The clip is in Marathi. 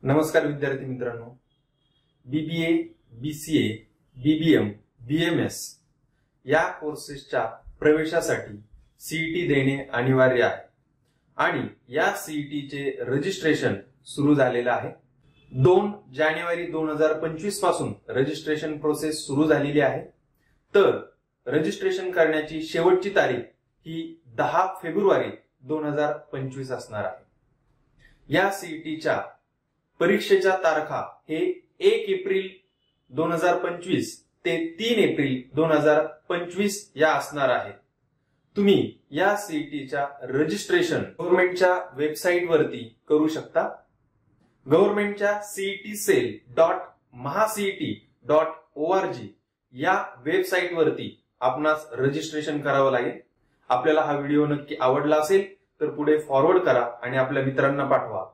नमस्कार विद्यार्थी मित्रांनो, बीबीए, बीसीए, बीबीएम, बीएमएस या कोर्सेसच्या प्रवेशासाठी सीईटी देणे अनिवार्य आहे आणि या सीईटीचे रजिस्ट्रेशन सुरू झालेले आहे। 2 जानेवारी 2025 पासून रजिस्ट्रेशन प्रोसेस सुरू झालेली आहे। तर रजिस्ट्रेशन करण्याची शेवटची तारीख ही 10 फेब्रुवारी 2025 असणार आहे। या सीईटीच्या परीक्षेच्या तारखा हे 1 एप्रिल 2025 ते 3 एप्रिल 2025 या असणार आहेत। तुम्ही या सीईटीच्या रजिस्ट्रेशन गव्हर्नमेंटच्या वेबसाईट वरती करू शकता। गव्हर्नमेंटच्या cetcell.mahacet.org या वेबसाईट वरती आपणास रजिस्ट्रेशन करावं लागेल। आपल्याला हा व्हिडिओ नक्की आवडला असेल तर पुढे फॉरवर्ड करा आणि आपल्या मित्रांना पाठवा।